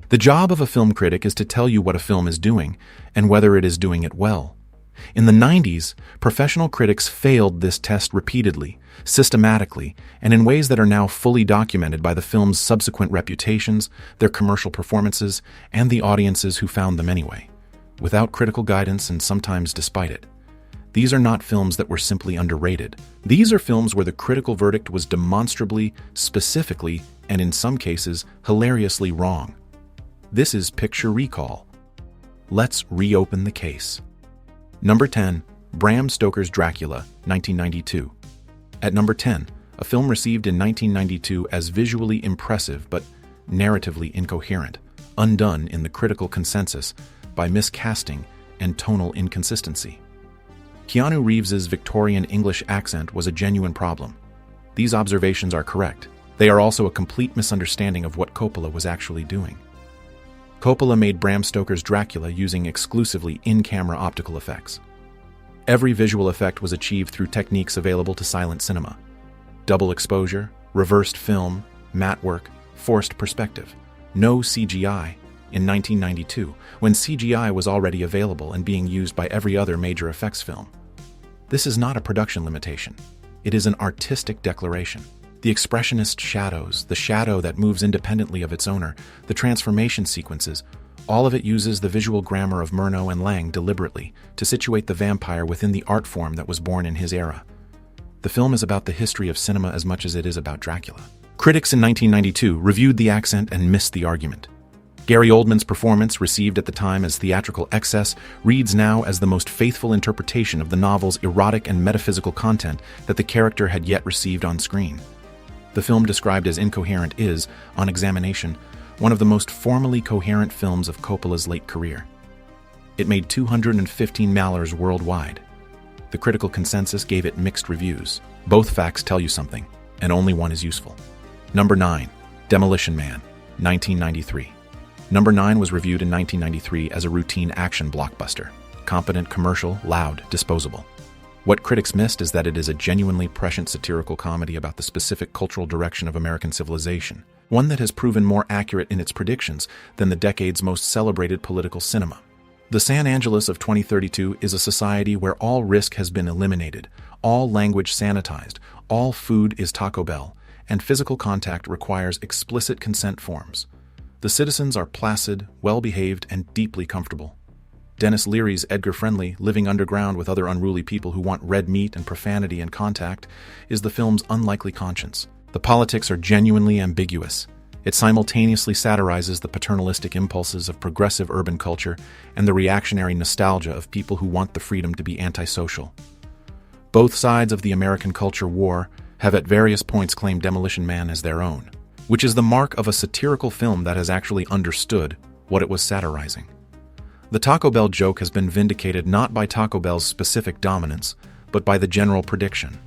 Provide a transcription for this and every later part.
The job of a film critic is to tell you what a film is doing and whether it is doing it well. In the 90s, professional critics failed this test repeatedly, systematically, and in ways that are now fully documented by the film's subsequent reputations, their commercial performances, and the audiences who found them anyway, without critical guidance and sometimes despite it. These are not films that were simply underrated. These are films where the critical verdict was demonstrably, specifically, and in some cases, hilariously wrong. This is Picture Recall. Let's reopen the case. Number 10, Bram Stoker's Dracula, 1992. At number 10, a film received in 1992 as visually impressive but narratively incoherent, undone in the critical consensus by miscasting and tonal inconsistency. Keanu Reeves's Victorian English accent was a genuine problem. These observations are correct. They are also a complete misunderstanding of what Coppola was actually doing. Coppola made Bram Stoker's Dracula using exclusively in-camera optical effects. Every visual effect was achieved through techniques available to silent cinema: double exposure, reversed film, matte work, forced perspective. No CGI in 1992, when CGI was already available and being used by every other major effects film. This is not a production limitation. It is an artistic declaration. The expressionist shadows, the shadow that moves independently of its owner, the transformation sequences, all of it uses the visual grammar of Murnau and Lang deliberately to situate the vampire within the art form that was born in his era. The film is about the history of cinema as much as it is about Dracula. Critics in 1992 reviewed the accent and missed the argument. Gary Oldman's performance, received at the time as theatrical excess, reads now as the most faithful interpretation of the novel's erotic and metaphysical content that the character had yet received on screen. The film described as incoherent is, on examination, one of the most formally coherent films of Coppola's late career. It made $215 million worldwide. The critical consensus gave it mixed reviews. Both facts tell you something, and only one is useful. Number 9, Demolition Man, 1993. Number 9 was reviewed in 1993 as a routine action blockbuster. Competent, commercial, loud, disposable. What critics missed is that it is a genuinely prescient satirical comedy about the specific cultural direction of American civilization, one that has proven more accurate in its predictions than the decade's most celebrated political cinema. The San Angeles of 2032 is a society where all risk has been eliminated, all language sanitized, all food is Taco Bell, and physical contact requires explicit consent forms. The citizens are placid, well-behaved, and deeply comfortable. Dennis Leary's Edgar Friendly, living underground with other unruly people who want red meat and profanity and contact, is the film's unlikely conscience. The politics are genuinely ambiguous. It simultaneously satirizes the paternalistic impulses of progressive urban culture and the reactionary nostalgia of people who want the freedom to be antisocial. Both sides of the American culture war have at various points claimed Demolition Man as their own, which is the mark of a satirical film that has actually understood what it was satirizing. The Taco Bell joke has been vindicated not by Taco Bell's specific dominance, but by the general prediction.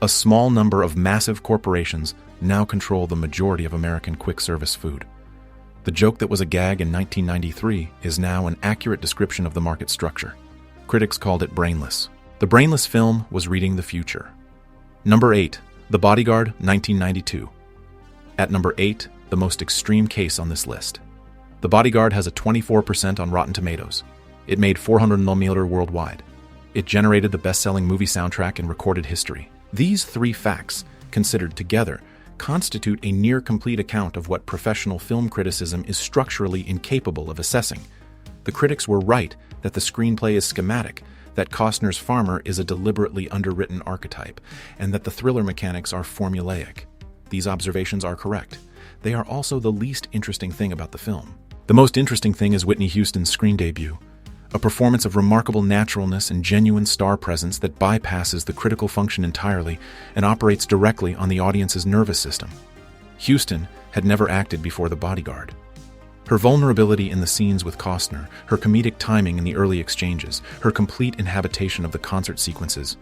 A small number of massive corporations now control the majority of American quick-service food. The joke that was a gag in 1993 is now an accurate description of the market structure. Critics called it brainless. The brainless film was reading the future. Number 8, The Bodyguard, 1992. At number 8, the most extreme case on this list. The Bodyguard has a 24% on Rotten Tomatoes. It made $400 million worldwide. It generated the best-selling movie soundtrack in recorded history. These three facts, considered together, constitute a near-complete account of what professional film criticism is structurally incapable of assessing. The critics were right that the screenplay is schematic, that Costner's farmer is a deliberately underwritten archetype, and that the thriller mechanics are formulaic. These observations are correct. They are also the least interesting thing about the film. The most interesting thing is Whitney Houston's screen debut, a performance of remarkable naturalness and genuine star presence that bypasses the critical function entirely and operates directly on the audience's nervous system. Houston had never acted before The Bodyguard. Her vulnerability in the scenes with Costner, her comedic timing in the early exchanges, her complete inhabitation of the concert sequences,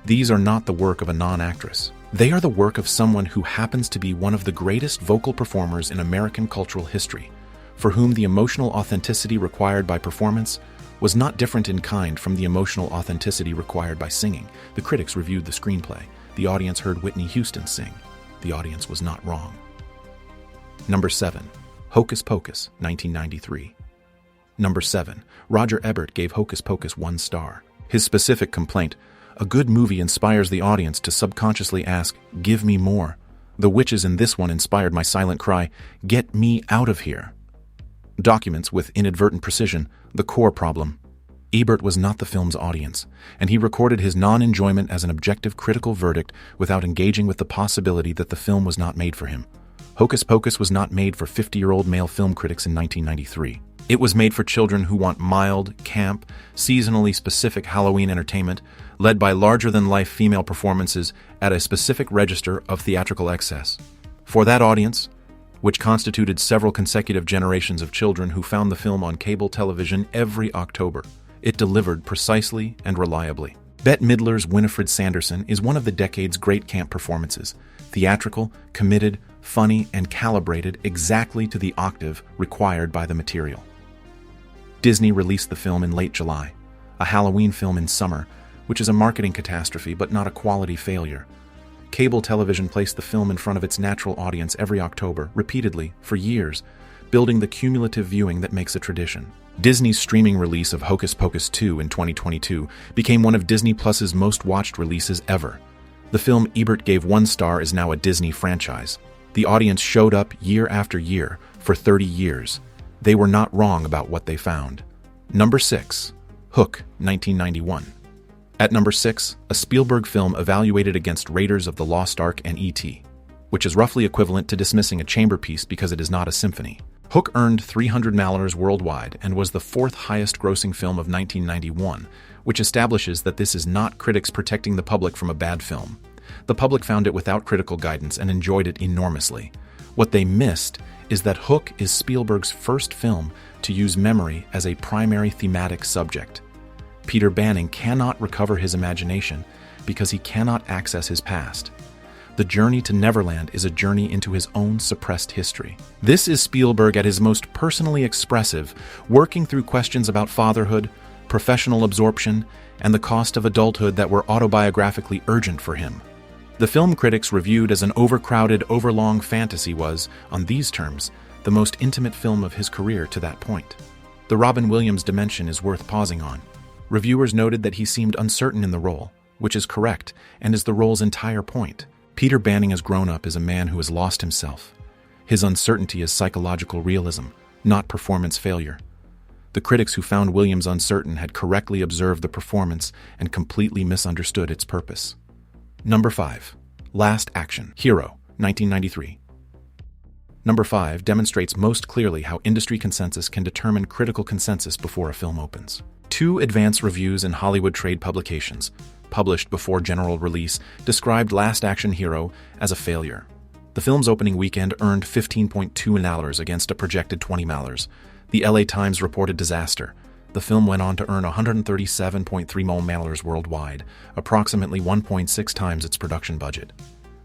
these are not the work of a non-actress. They are the work of someone who happens to be one of the greatest vocal performers in American cultural history, for whom the emotional authenticity required by performance was not different in kind from the emotional authenticity required by singing. The critics reviewed the screenplay. The audience heard Whitney Houston sing. The audience was not wrong. Number 7. Hocus Pocus, 1993. Number 7. Roger Ebert gave Hocus Pocus 1 star. His specific complaint: a good movie inspires the audience to subconsciously ask, "Give me more." The witches in this one inspired my silent cry, "Get me out of here." Documents with inadvertent precision the core problem. Ebert was not the film's audience, and he recorded his non-enjoyment as an objective critical verdict without engaging with the possibility that the film was not made for him. Hocus Pocus was not made for 50-year-old male film critics in 1993. It was made for children who want mild, camp, seasonally specific Halloween entertainment, led by larger-than-life female performances at a specific register of theatrical excess. For that audience, which constituted several consecutive generations of children who found the film on cable television every October, it delivered precisely and reliably. Bette Midler's Winifred Sanderson is one of the decade's great camp performances, theatrical, committed, funny, and calibrated exactly to the octave required by the material. Disney released the film in late July, a Halloween film in summer, which is a marketing catastrophe but not a quality failure. Cable television placed the film in front of its natural audience every October, repeatedly, for years, building the cumulative viewing that makes a tradition. Disney's streaming release of Hocus Pocus 2 in 2022 became one of Disney Plus's most watched releases ever. The film Ebert gave 1 star is now a Disney franchise. The audience showed up year after year for 30 years. They were not wrong about what they found. Number 6. Hook, 1991. At number 6, a Spielberg film evaluated against Raiders of the Lost Ark and E.T., which is roughly equivalent to dismissing a chamber piece because it is not a symphony. Hook earned $300 million worldwide and was the 4th highest-grossing film of 1991, which establishes that this is not critics protecting the public from a bad film. The public found it without critical guidance and enjoyed it enormously. What they missed is that Hook is Spielberg's first film to use memory as a primary thematic subject. Peter Banning cannot recover his imagination because he cannot access his past. The journey to Neverland is a journey into his own suppressed history. This is Spielberg at his most personally expressive, working through questions about fatherhood, professional absorption, and the cost of adulthood that were autobiographically urgent for him. The film critics reviewed as an overcrowded, overlong fantasy was, on these terms, the most intimate film of his career to that point. The Robin Williams dimension is worth pausing on. Reviewers noted that he seemed uncertain in the role, which is correct and is the role's entire point. Peter Banning has grown up as a man who has lost himself. His uncertainty is psychological realism, not performance failure. The critics who found Williams uncertain had correctly observed the performance and completely misunderstood its purpose. Number 5. Last Action Hero, 1993. Number 5 demonstrates most clearly how industry consensus can determine critical consensus before a film opens. 2 advance reviews in Hollywood trade publications, published before general release, described Last Action Hero as a failure. The film's opening weekend earned $15.2 million against a projected $20 million. The LA Times reported disaster. The film went on to earn $137.3 million worldwide, approximately 1.6 times its production budget.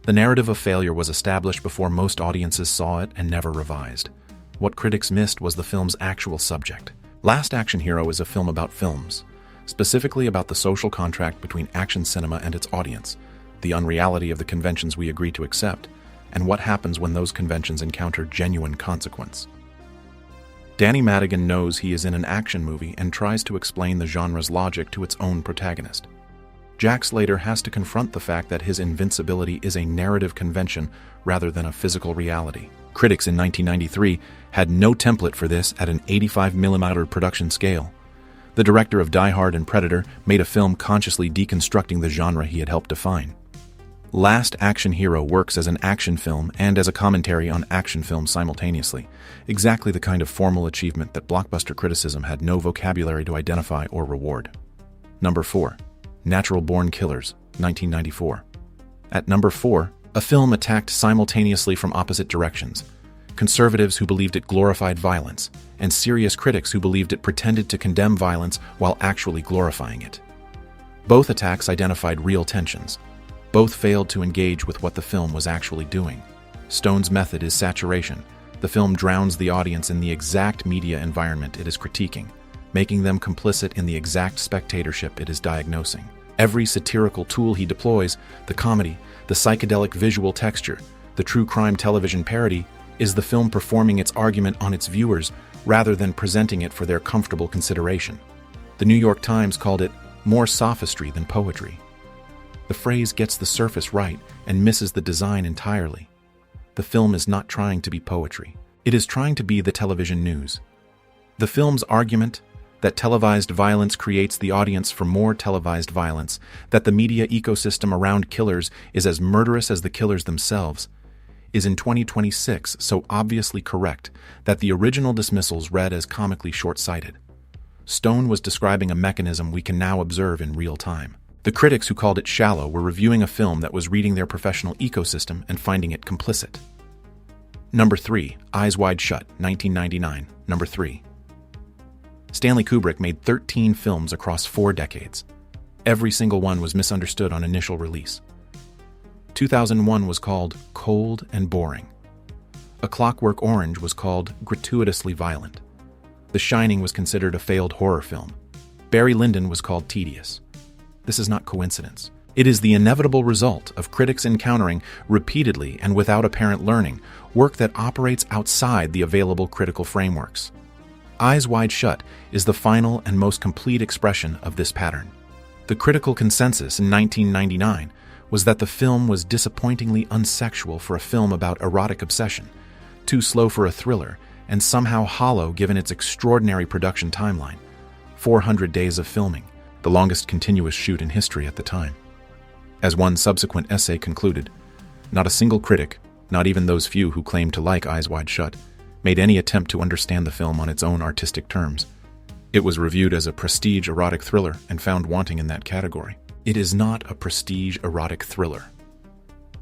The narrative of failure was established before most audiences saw it and never revised. What critics missed was the film's actual subject. Last Action Hero is a film about films, specifically about the social contract between action cinema and its audience, the unreality of the conventions we agree to accept, and what happens when those conventions encounter genuine consequence. Danny Madigan knows he is in an action movie and tries to explain the genre's logic to its own protagonist. Jack Slater has to confront the fact that his invincibility is a narrative convention rather than a physical reality. Critics in 1993 had no template for this at an 85mm production scale. The director of Die Hard and Predator made a film consciously deconstructing the genre he had helped define. Last Action Hero works as an action film and as a commentary on action films simultaneously, exactly the kind of formal achievement that blockbuster criticism had no vocabulary to identify or reward. Number 4. Natural Born Killers, 1994. At number 4, a film attacked simultaneously from opposite directions: conservatives who believed it glorified violence, and serious critics who believed it pretended to condemn violence while actually glorifying it. Both attacks identified real tensions. Both failed to engage with what the film was actually doing. Stone's method is saturation. The film drowns the audience in the exact media environment it is critiquing, making them complicit in the exact spectatorship it is diagnosing. Every satirical tool he deploys, the comedy, the psychedelic visual texture, the true crime television parody, Is the film performing its argument on its viewers rather than presenting it for their comfortable consideration? The New York Times called it more sophistry than poetry. The phrase gets the surface right and misses the design entirely. The film is not trying to be poetry. It is trying to be the television news. The film's argument that televised violence creates the audience for more televised violence, that the media ecosystem around killers is as murderous as the killers themselves, is in 2026 so obviously correct that the original dismissals read as comically short-sighted. Stone was describing a mechanism we can now observe in real time. The critics who called it shallow were reviewing a film that was reading their professional ecosystem and finding it complicit. Number 3, Eyes Wide Shut, 1999. Number 3. Stanley Kubrick made 13 films across 4 decades. Every single one was misunderstood on initial release. 2001 was called cold and boring. A Clockwork Orange was called gratuitously violent. The Shining was considered a failed horror film. Barry Lyndon was called tedious. This is not coincidence. It is the inevitable result of critics encountering, repeatedly and without apparent learning, work that operates outside the available critical frameworks. Eyes Wide Shut is the final and most complete expression of this pattern. The critical consensus in 1999 was that the film was disappointingly unsexual for a film about erotic obsession, too slow for a thriller, and somehow hollow given its extraordinary production timeline. 400 days of filming, the longest continuous shoot in history at the time. As one subsequent essay concluded, not a single critic, not even those few who claimed to like Eyes Wide Shut, made any attempt to understand the film on its own artistic terms. It was reviewed as a prestige erotic thriller and found wanting in that category. It is not a prestige erotic thriller.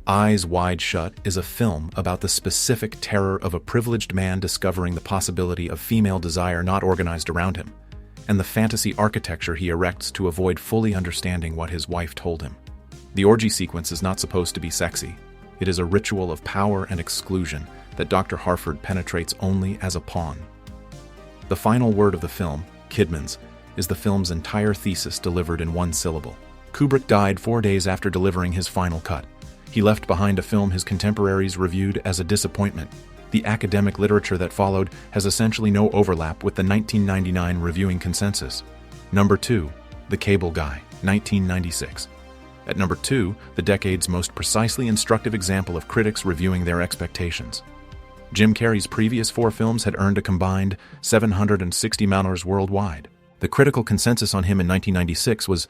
Eyes Wide Shut is a film about the specific terror of a privileged man discovering the possibility of female desire not organized around him, and the fantasy architecture he erects to avoid fully understanding what his wife told him. The orgy sequence is not supposed to be sexy. It is a ritual of power and exclusion that Dr. Harford penetrates only as a pawn. The final word of the film, Kidman's, is the film's entire thesis delivered in one syllable. Kubrick died 4 days after delivering his final cut. He left behind a film his contemporaries reviewed as a disappointment. The academic literature that followed has essentially no overlap with the 1999 reviewing consensus. Number 2, The Cable Guy, 1996. At number 2, the decade's most precisely instructive example of critics reviewing their expectations. Jim Carrey's previous 4 films had earned a combined 760 hours worldwide. The critical consensus on him in 1996 was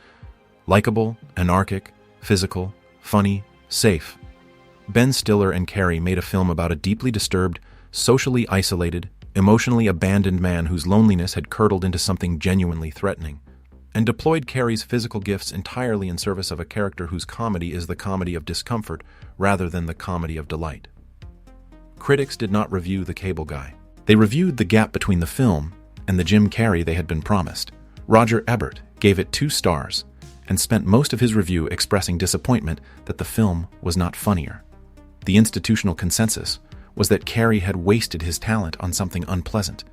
likable, anarchic, physical, funny, safe. Ben Stiller and Carrey made a film about a deeply disturbed, socially isolated, emotionally abandoned man whose loneliness had curdled into something genuinely threatening, and deployed Carrey's physical gifts entirely in service of a character whose comedy is the comedy of discomfort rather than the comedy of delight. Critics did not review The Cable Guy. They reviewed the gap between the film and the Jim Carrey they had been promised. Roger Ebert gave it 2 stars and spent most of his review expressing disappointment that the film was not funnier. The institutional consensus was that Carrey had wasted his talent on something unpleasant,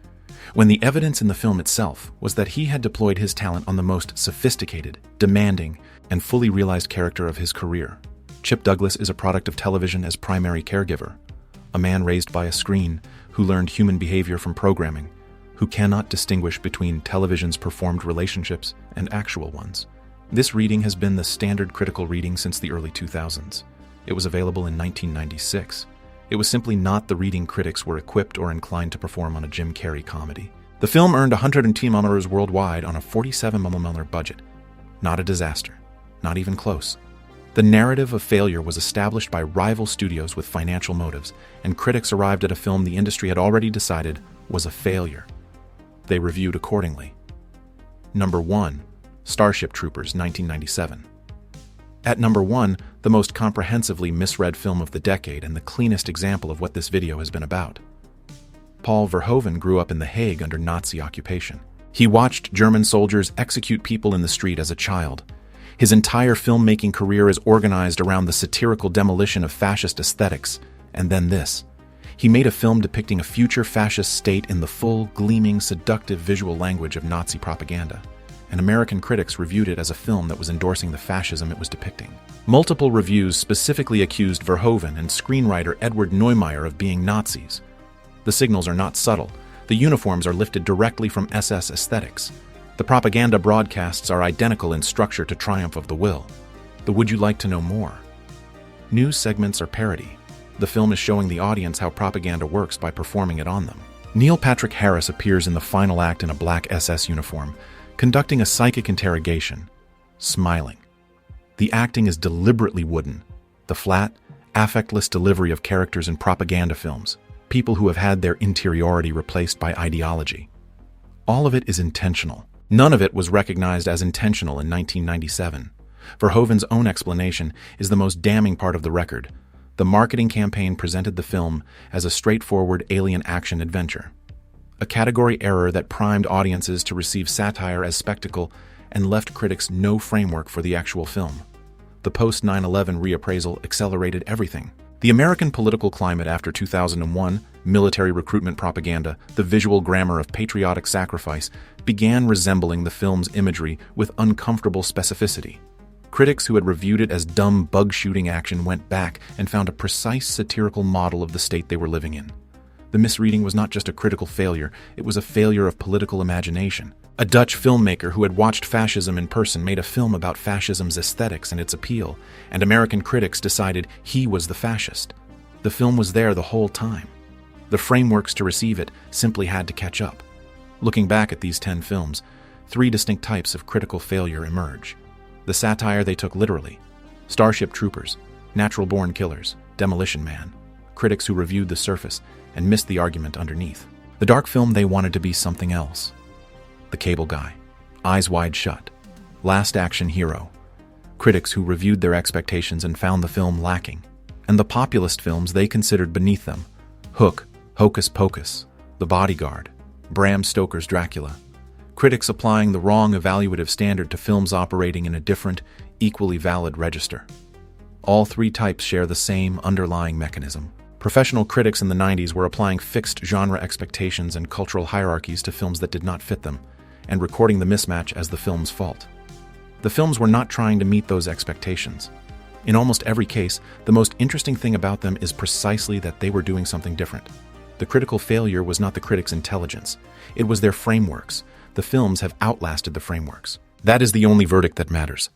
when the evidence in the film itself was that he had deployed his talent on the most sophisticated, demanding, and fully realized character of his career. Chip Douglas is a product of television as primary caregiver, a man raised by a screen who learned human behavior from programming, who cannot distinguish between television's performed relationships and actual ones. This reading has been the standard critical reading since the early 2000s. It was available in 1996. It was simply not the reading critics were equipped or inclined to perform on a Jim Carrey comedy. The film earned 110 million worldwide on a 47 million budget. Not a disaster. Not even close. The narrative of failure was established by rival studios with financial motives, and critics arrived at a film the industry had already decided was a failure. They reviewed accordingly. Number 1, Starship Troopers, 1997. At number 1, the most comprehensively misread film of the decade and the cleanest example of what this video has been about. Paul Verhoeven grew up in The Hague under Nazi occupation. He watched German soldiers execute people in the street as a child. His entire filmmaking career is organized around the satirical demolition of fascist aesthetics, and then this. He made a film depicting a future fascist state in the full, gleaming, seductive visual language of Nazi propaganda. and American critics reviewed it as a film that was endorsing the fascism it was depicting. Multiple reviews specifically accused Verhoeven and screenwriter Edward Neumeier of being Nazis. The signals are not subtle. The uniforms are lifted directly from SS aesthetics. The propaganda broadcasts are identical in structure to Triumph of the Will. The Would You Like to Know More? News segments are parody. The film is showing the audience how propaganda works by performing it on them. Neil Patrick Harris appears in the final act in a black SS uniform, conducting a psychic interrogation, smiling. The acting is deliberately wooden, the flat, affectless delivery of characters in propaganda films, people who have had their interiority replaced by ideology. All of it is intentional. None of it was recognized as intentional in 1997. Verhoeven's own explanation is the most damning part of the record. The marketing campaign presented the film as a straightforward alien action adventure, a category error that primed audiences to receive satire as spectacle and left critics no framework for the actual film. The post-9/11 reappraisal accelerated everything. The American political climate after 2001, military recruitment propaganda, the visual grammar of patriotic sacrifice, began resembling the film's imagery with uncomfortable specificity. Critics who had reviewed it as dumb bug-shooting action went back and found a precise satirical model of the state they were living in. The misreading was not just a critical failure, it was a failure of political imagination. A Dutch filmmaker who had watched fascism in person made a film about fascism's aesthetics and its appeal, and American critics decided he was the fascist. The film was there the whole time. The frameworks to receive it simply had to catch up. Looking back at these 10 films, 3 distinct types of critical failure emerge. The satire they took literally. Starship Troopers, Natural-Born Killers, Demolition Man. Critics who reviewed the surface and missed the argument underneath. The dark film they wanted to be something else. The Cable Guy, Eyes Wide Shut, Last Action Hero. Critics who reviewed their expectations and found the film lacking. And the populist films they considered beneath them. Hook, Hocus Pocus, The Bodyguard, Bram Stoker's Dracula. Critics applying the wrong evaluative standard to films operating in a different, equally valid register. All 3 types share the same underlying mechanism. Professional critics in the 90s were applying fixed genre expectations and cultural hierarchies to films that did not fit them, and recording the mismatch as the film's fault. The films were not trying to meet those expectations. In almost every case, the most interesting thing about them is precisely that they were doing something different. The critical failure was not the critics' intelligence. It was their frameworks. The films have outlasted the frameworks. That is the only verdict that matters.